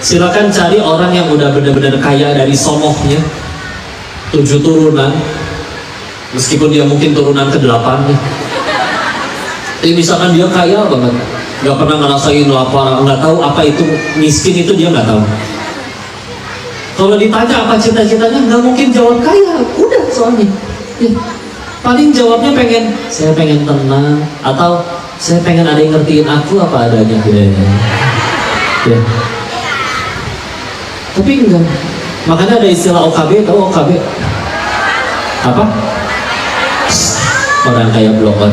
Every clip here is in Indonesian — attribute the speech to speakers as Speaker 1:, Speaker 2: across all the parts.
Speaker 1: Silakan cari orang yang udah benar-benar kaya dari sonohnya, 7 turunan, meskipun dia mungkin turunan ke-8 nih. Tapi misalkan dia kaya banget, nggak pernah ngerasain lapar, nggak tahu apa itu miskin, itu dia nggak tahu. Kalau ditanya apa cita-citanya, nggak mungkin jawab kaya, udah soalnya. Ya. Paling jawabnya saya pengen tenang, atau saya pengen ada yang ngertiin aku apa adanya. Ya. Tapi enggak. Makanya ada istilah OKB, tahu OKB? Apa? Orang kaya blokon.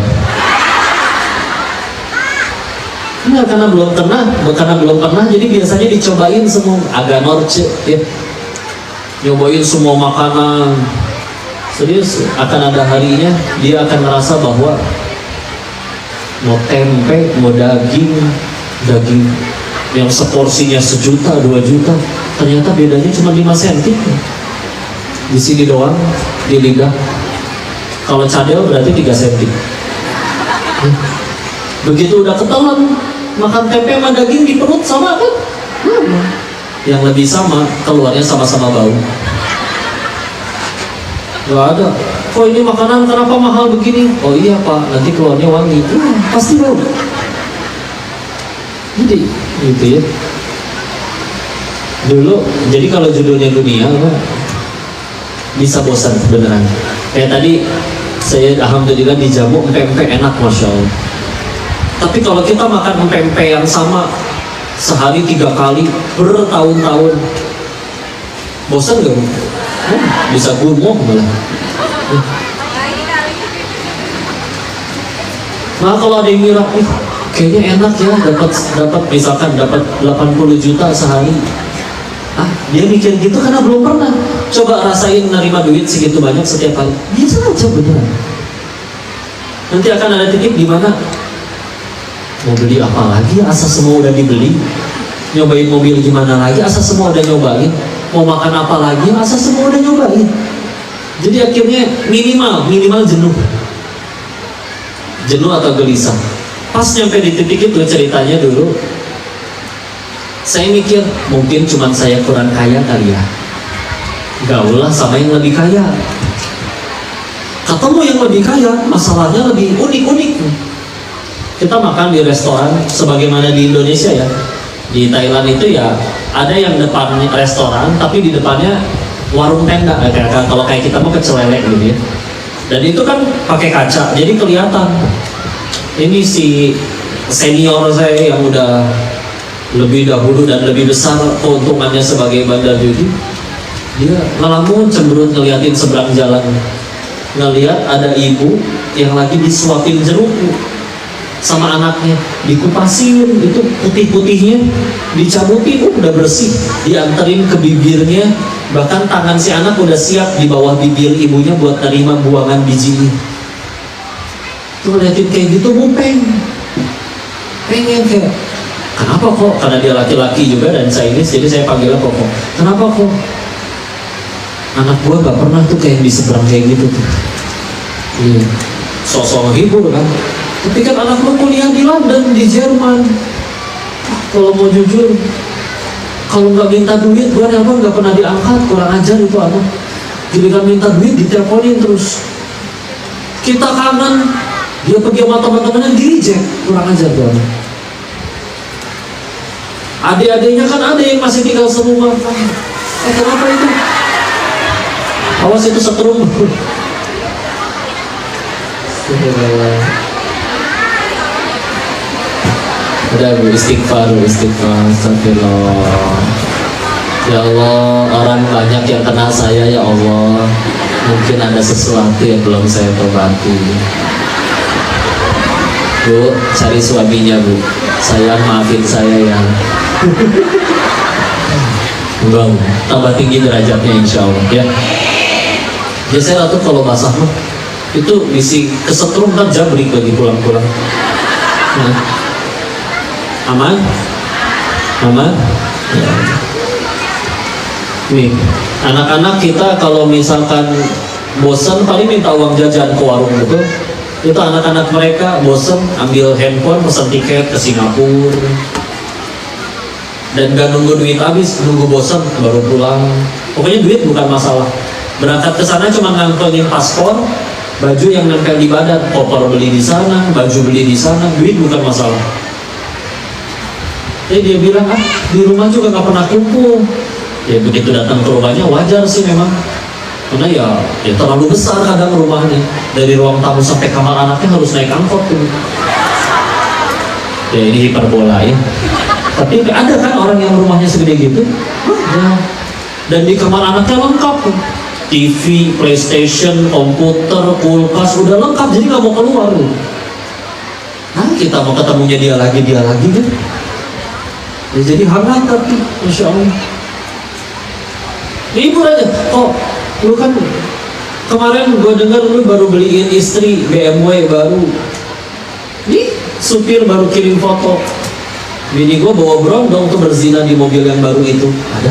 Speaker 1: Enggak, karena belum pernah, jadi biasanya dicobain semua, agak norce, ya. Nyobain semua makanan. Serius, akan ada harinya dia akan merasa bahwa mau tempe, mau daging yang seporsinya 1 juta, 2 juta, ternyata bedanya cuma 5 cm. Di sini doang, di lidah. Kalau cadel berarti 3 cm. Begitu udah ketahuan makan tempe sama daging di perut sama kan? Yang lebih sama, keluarnya sama-sama bau. Gak ada. Kok ini makanan kenapa mahal begini? Oh iya pak, nanti keluarnya wangi. Pasti bau. Jadi gitu ya. Dulu, jadi kalau judulnya dunia bisa bosan beneran. Kayak tadi saya alhamdulillah dijamu empek-empek enak, masya Allah. Tapi kalau kita makan empek-empek yang sama sehari 3 kali bertahun-tahun, bosan gak? Bisa gumoh malah. Nah kalau ada yang ngira, kayaknya enak ya dapat misalkan dapat 80 juta sehari. Dia mikir gitu karena belum pernah. Coba rasain nerima duit segitu banyak setiap kali. Biasa aja beneran. Nanti akan ada titik di mana mau beli apa lagi, asa semua udah dibeli. Nyobain mobil gimana lagi, asa semua udah nyobain. Mau makan apa lagi, asa semua udah nyobain. Jadi akhirnya minimal jenuh atau gelisah. Pas nyampe di titik itu ceritanya dulu, saya mikir mungkin cuma saya kurang kaya kali ya, gaul lah sama yang lebih kaya. Ketemu yang lebih kaya, masalahnya lebih unik-unik. Kita makan di restoran sebagaimana di Indonesia ya. Di Thailand itu ya ada yang depannya restoran tapi di depannya warung tenda, kalau kayak kita mau pecel lele gitu ya. Dan itu kan pakai kaca, jadi kelihatan. Ini si senior saya yang udah lebih dahulu dan lebih besar keuntungannya sebagai bandar judi, dia ngelamun cemberut ngeliatin seberang jalan, ngeliat ada ibu yang lagi disuapin jeruk sama anaknya, dikupasin itu putih-putihnya, dicabutin, udah bersih, dianterin ke bibirnya, bahkan tangan si anak udah siap di bawah bibir ibunya buat terima buangan bijinya. Tuh liatin kayak gitu, pengen kayak, kenapa kok? Karena dia laki-laki juga dan Chinese, jadi saya panggilnya kok. Kenapa kok? Anak gua gak pernah tuh kayak di seberang kayak gitu tuh. Iya, sosok hibur kan. Tapi kan anak lu kuliah di London, di Jerman. Kalau mau jujur, kalau nggak minta duit, gua nelpon nggak pernah diangkat, kurang ajar itu anak. Giliran minta duit diteleponin terus. Kita kangen, dia pergi sama teman-temannya di reject, kurang ajar tuh anak. Adik-adiknya kan ada yang masih tinggal serumah. Kenapa itu? Awas itu setrum. Udah istighfar, astagfirullah. Ya Allah, orang banyak yang kenal saya ya Allah. Mungkin ada sesuatu yang belum saya tobati. Bu, cari suaminya bu. Sayang maafin saya ya. Enggak, tambah tinggi derajatnya insya Allah ya. Biasanya tuh kalau basah mah itu bisi kesetrum kan jabrik lagi pulang-pulang. Nah. Aman? Ya. Nih, anak-anak kita kalau misalkan bosan paling minta uang jajan ke warung gitu. Itu anak-anak mereka bosan ambil handphone pesan tiket ke Singapura. Dan gak nunggu duit habis, nunggu bosan baru pulang. Pokoknya duit bukan masalah. Berangkat ke sana cuma ngantongin paspor, baju yang nempel di badan, koper beli di sana, baju beli di sana, duit bukan masalah. Dia bilang, di rumah juga gak pernah kumpul. Ya begitu datang ke rumahnya wajar sih memang. Karena ya terlalu besar kadang rumahnya. Dari ruang tamu sampai kamar anaknya harus naik angkot tuh. Ya ini hiperbola ya. Tapi ada kan orang yang rumahnya segede gitu? Ya. Dan di kamar anaknya lengkap tuh. TV, PlayStation, komputer, kulkas, udah lengkap, jadi nggak mau keluar tuh. Nah kita mau ketemunya dia lagi kan? Ya, jadi hangat tapi, Masya Allah. Libur aja, lu kan kemarin gue dengar lu baru beliin istri BMW baru. Nih, supir baru kirim foto. Bini gue bawa berondong tuh berzina di mobil yang baru itu. Ada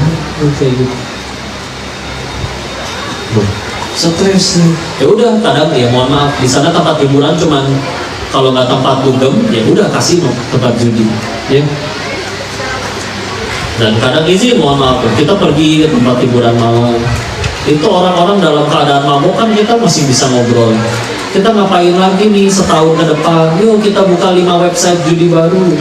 Speaker 1: kayak gitu. Stres nih. Ya udah, kadang ya mohon maaf, di sana tempat hiburan cuman kalau nggak tempat dugem, ya udah kasino, tempat judi. Ya. Dan kadang izin, mohon maaf, kita pergi ke tempat hiburan malam. Itu orang-orang dalam keadaan mabuk kan kita masih bisa ngobrol. Kita ngapain lagi nih setahun ke depan? Yuk kita buka 5 website judi baru.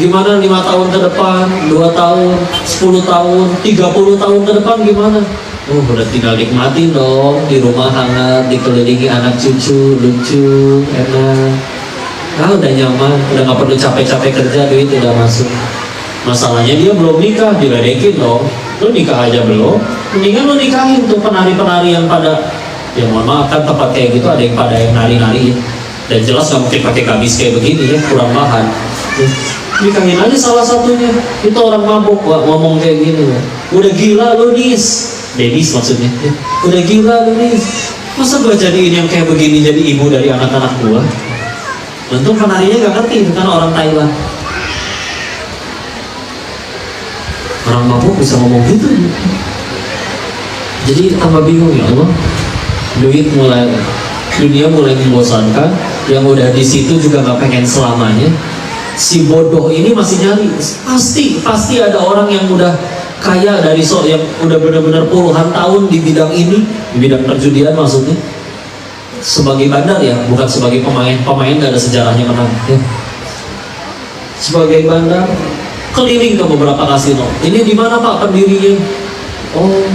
Speaker 1: Gimana 5 tahun ke depan, 2 tahun, 10 tahun, 30 tahun ke depan gimana? Udah tinggal nikmatin dong, di rumah hangat, dikelilingi anak cucu, lucu, enak. Udah nyaman, udah gak perlu capek-capek kerja, duit udah masuk. Masalahnya dia belum nikah, diledekin dong. Lu nikah aja belum, mendingan lu nikahin tuh penari-penari yang pada, ya mohon maaf kan tempat kayak gitu ada yang pada yang nari-nari. Dan jelas gak mungkin pakai kabis kayak begini ya, kurang bahan. Nikahin aja salah satunya. Itu orang mabuk ngomong kayak gini ya. Udah gila lu Nis, Dennis maksudnya ya. Udah gila lu Nis, masa gua jadiin yang kayak begini jadi ibu dari anak-anak gua? Untung penarinya gak ngerti, karena orang Thailand. Orang mabuk bisa ngomong gitu ya. Jadi tambah bingung ya Allah. Dunia mulai membosankan. Yang udah di situ juga gak pengen selamanya. Si bodoh ini masih nyari. Pasti ada orang yang udah kaya dari yang udah benar-benar puluhan tahun di bidang ini, di bidang perjudian maksudnya. Sebagai bandar ya, bukan sebagai pemain. Pemain gak ada sejarahnya menang ya. Sebagai bandar keliling ke beberapa kasino. Ini di mana Pak pendirinya? Oh,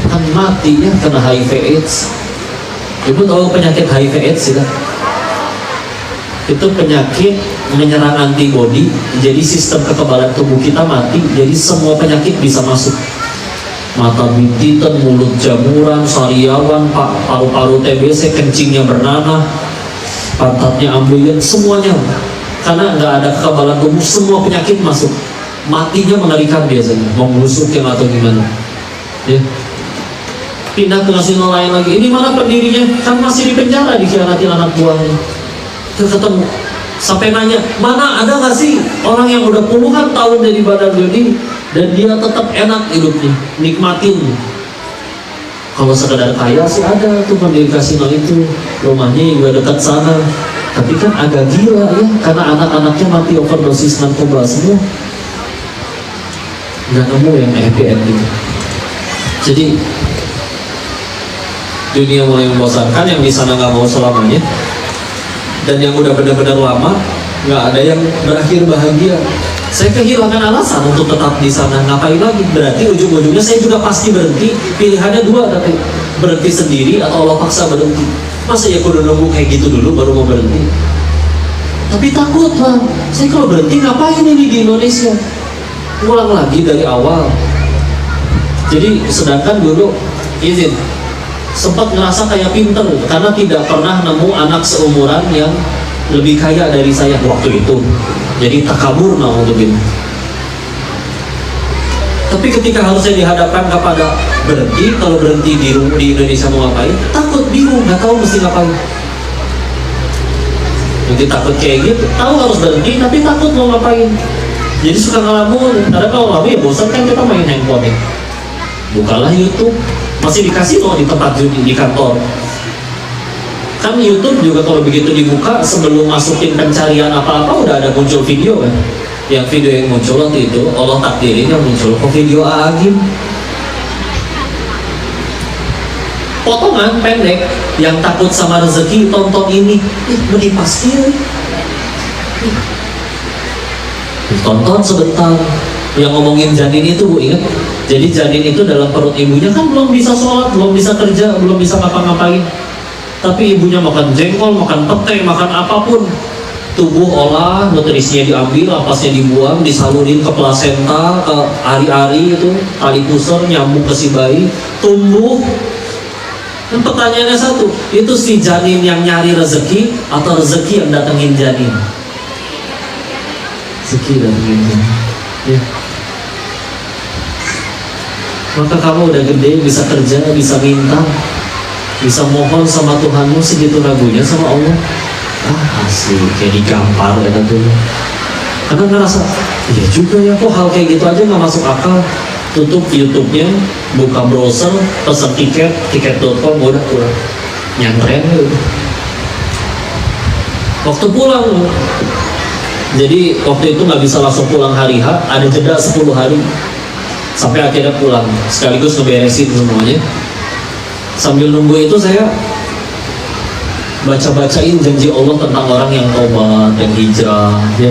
Speaker 1: kan mati ya kena HIV/AIDS. Ibu tahu penyakit HIV/AIDS tidak? Itu penyakit menyerang antibodi, jadi sistem kekebalan tubuh kita mati, jadi semua penyakit bisa masuk. Mata bintitan, mulut jamuran, sariawan, paru-paru TBC, kencingnya bernanah, pantatnya ambeien, semuanya. Karena nggak ada kekebalan tubuh, semua penyakit masuk. Matinya mengerikan biasanya, mau yang atau gimana ya. Pindah ke kasino lain lagi. Ini mana pendirinya? Kan masih di penjara, dikhianatin anak buahnya. Ketemu sampai nanya, mana ada nggak sih orang yang udah puluhan tahun jadi bandar judi dan dia tetap enak hidupnya, nikmatin. Kalau sekedar kaya sih ada tuh pendiri kasino itu, rumahnya juga dekat sana. Tapi kan agak gila ya, karena anak-anaknya mati overdosis narkoba semua. Nggak nemu yang happy ending. Jadi dunia mulai membosankan, yang di sana nggak mau selamanya, dan yang udah benar-benar lama nggak ada yang berakhir bahagia. Saya kehilangan alasan untuk tetap di sana. Ngapain lagi? Berarti ujung-ujungnya saya juga pasti berhenti. Pilihannya 2, tapi berhenti sendiri atau Allah paksa berhenti. Masa ya kudu nunggu kayak gitu dulu baru mau berhenti? Tapi takut Pak, saya kalau berhenti ngapain ini di Indonesia? Ulang lagi dari awal. Jadi sedangkan dulu izin sempat ngerasa kayak pinter karena tidak pernah nemu anak seumuran yang lebih kaya dari saya waktu itu. Jadi takabur naudzubillah. Tapi ketika harusnya dihadapkan kepada berhenti, kalau berhenti di Indonesia mau ngapain? Takut, bingung, nggak tahu mesti ngapain. Nanti takut kayak gitu, tahu harus berhenti tapi takut mau ngapain. Jadi suka ngelamun, karena kalau ngelamun ya bosan kan kita main handphone ya. Bukalah YouTube, masih dikasih loh di tempat judi di kantor. Kan YouTube juga kalau begitu dibuka sebelum masukin pencarian apa-apa udah ada muncul video kan. Yang video yang muncul waktu itu Allah takdirin yang muncul kok video Aagim, potongan pendek. Yang takut sama rezeki tonton ini, beri pasti tonton sebentar. Yang ngomongin janin itu Bu ingat, jadi janin itu dalam perut ibunya kan belum bisa sholat, belum bisa kerja, belum bisa ngapa-ngapain, tapi ibunya makan jengkol, makan pete, makan apapun. Tubuh olah, nutrisinya diambil, napasnya dibuang, disalurin ke plasenta, ke ari-ari itu, tali pusar nyambung ke si bayi, tumbuh. Dan pertanyaannya satu, itu si janin yang nyari rezeki atau rezeki yang datengin janin? Rezeki datengin janin. Ya. Maka kamu udah gede, bisa kerja, bisa minta, bisa mohon sama Tuhanmu segitu ragunya sama Allah. Asli kayak digampar ya tentunya. Karena ngerasa, iya juga ya kok hal kayak gitu aja nggak masuk akal. Tutup YouTube-nya, buka browser, pesan tiket.com, udah pulang. Nyantren gitu. Waktu pulang, jadi waktu itu nggak bisa langsung pulang hari H, ada jeda 10 hari. Sampai akhirnya pulang, sekaligus ngeberesin semuanya. Sambil nunggu itu saya baca-bacain janji Allah tentang orang yang tobat, yang hijrah, ya.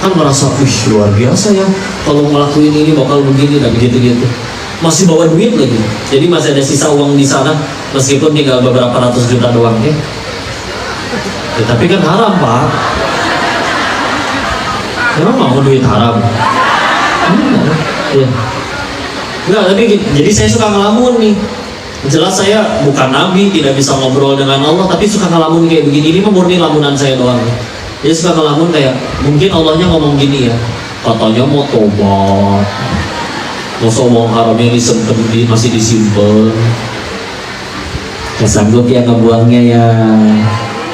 Speaker 1: Kan merasa, wih luar biasa ya, kalau ngelakuin ini bakal begini dan gitu-gitu. Masih bawa duit lagi, jadi masih ada sisa uang di sana, meskipun tinggal beberapa ratus juta doang ya. Ya tapi kan haram Pak. Emang mau duit haram? Ya. Enggak, tapi jadi saya suka ngelamun nih. Jelas saya bukan nabi, tidak bisa ngobrol dengan Allah, tapi suka ngelamun kayak begini. Ini mah murni lamunan saya doang. Dia suka ngelamun kayak, mungkin Allahnya ngomong gini ya, katanya mau tobat, masa uang haramnya masih disimpan, gak sanggup ya ngebuangnya ya.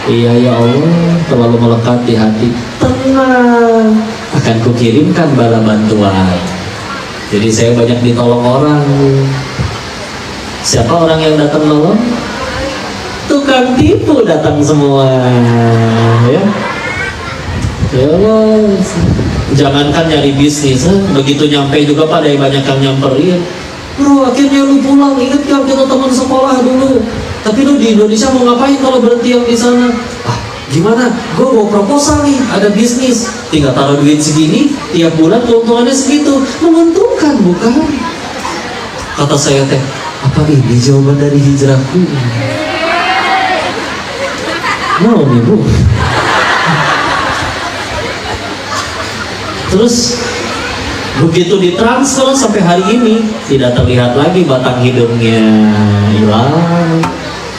Speaker 1: Iya ya Allah, terlalu melekat di hati. Tenang, akan kukirimkan bala bantuan. Jadi saya banyak ditolong orang. Siapa orang yang datang nolong? Tukang tipu datang semua, ya. Ya Allah, jangankan nyari bisnis, begitu nyampe juga pada banyak yang nyamperin. Bro, akhirnya lu pulang, inget gak kita teman sekolah dulu? Tapi lu di Indonesia mau ngapain kalau berhenti yang di sana? Gimana? Gue bawa proposal nih, ada bisnis, tinggal taruh duit segini, tiap bulan keuntungannya segitu, menguntungkan bukan? Kata saya teh, apa ini jawaban dari hijrahku? Mau nih Bu. Terus begitu ditransfer sampai hari ini tidak terlihat lagi batang hidungnya, hilang.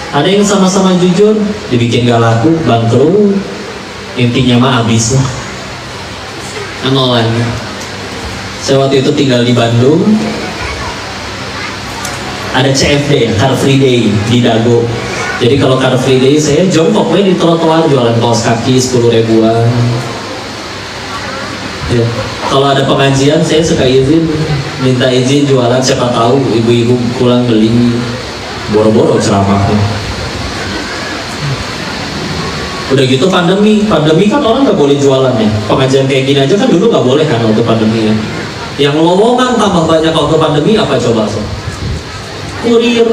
Speaker 1: Ada yang sama-sama jujur, dibikin gak laku, bangkrut, intinya mah habis lah. Nol lagi. Saya waktu itu tinggal di Bandung, ada CFD, Car Free Day di Dago. Jadi kalau Car Free Day saya jongkok di trotoar jualan kaos kaki 10 ribuan. Ya. Kalau ada pengajian saya suka minta izin jualan, siapa tahu ibu-ibu pulang beli, boro-boro ceramahnya. Udah gitu pandemi kan orang nggak boleh jualan ya. Pengajian kayak gini aja kan dulu nggak boleh kan waktu pandemi ya. Yang lowongan tambah banyak waktu pandemi apa coba so? Kurir.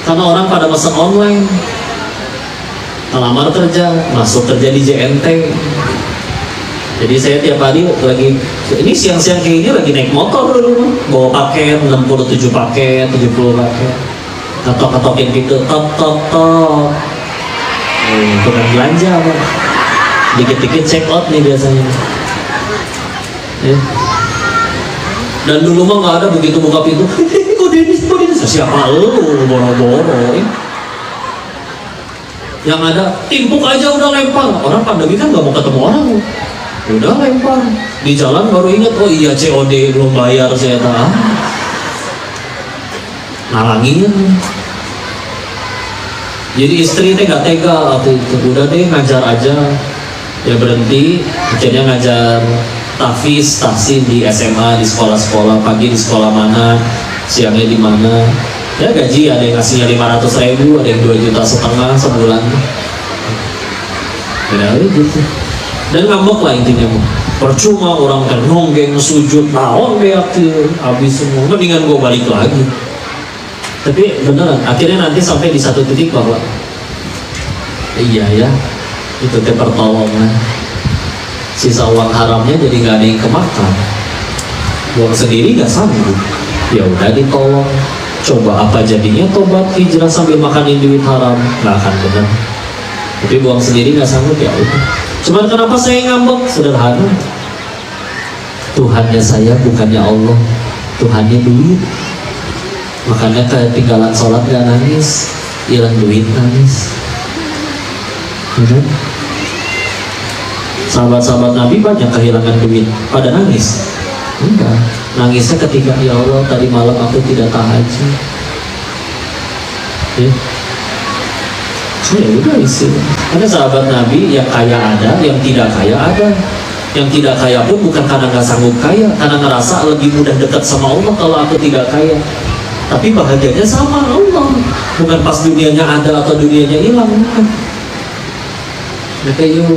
Speaker 1: Karena orang pada pesan online, ngelamar kerja, masuk kerja di JNT. Jadi saya tiap hari lagi, ini siang-siang kayak gini lagi naik motor dulu, bawa paket, 67 paket, 70 paket, ketok-ketokin gitu, tok. Tukang belanja apa? Dikit-dikit check out nih biasanya. Dan dulu mah nggak ada begitu buka pintu, kok Denis, siapa lu, boro-boro. Yang ada, timpuk aja udah lempar. Orang pandemi kan nggak mau ketemu orang. Udah lempar di jalan baru ingat, oh iya COD belum bayar saya tahu, nalangin. Jadi istri teh nggak tega waktu itu, udah deh ngajar aja, ya berhenti. Akhirnya ngajar tahsin di SMA, di sekolah-sekolah, pagi di sekolah mana, siangnya di mana. Ya gaji ada yang ngasihnya 500.000, ada yang 2,5 juta sebulan. Ya gitu. Dan ngambek lah intinya mah. Percuma orang kan nonggeng sujud naon beak habis semua, mendingan gue balik lagi. Tapi beneran akhirnya nanti sampai di satu titik bahwa iya ya, itu teh pertolongan. Sisa uang haramnya jadi nggak ada yang kemakan, uang sendiri nggak sanggup, ya udah ditolong. Coba apa jadinya tobat hijrah sambil makanin duit haram, nggak akan bener. Tapi uang sendiri nggak sanggup, ya udah. Cuman kenapa saya ngambek? Sederhana, Tuhannya saya bukannya Allah, Tuhannya duit. Makanya ketinggalan sholat gak nangis, hilang duit nangis. Bener? Sahabat-sahabat Nabi banyak kehilangan duit pada nangis. Enggak, nangisnya ketika ya Allah tadi malam aku tidak tahajud. Ya. Ya udah isi. Ada sahabat Nabi yang kaya ada, yang tidak kaya ada. Yang tidak kaya pun bukan karena nggak sanggup kaya, karena ngerasa lebih mudah dekat sama Allah kalau aku tidak kaya. Tapi bahagianya sama Allah, bukan pas dunianya ada atau dunianya hilang. Maka yuk,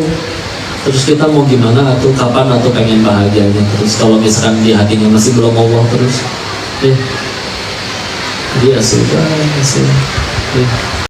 Speaker 1: terus kita mau gimana atau kapan atau pengen bahagianya terus kalau misalkan di hatinya masih belum Allah terus, dia sudah.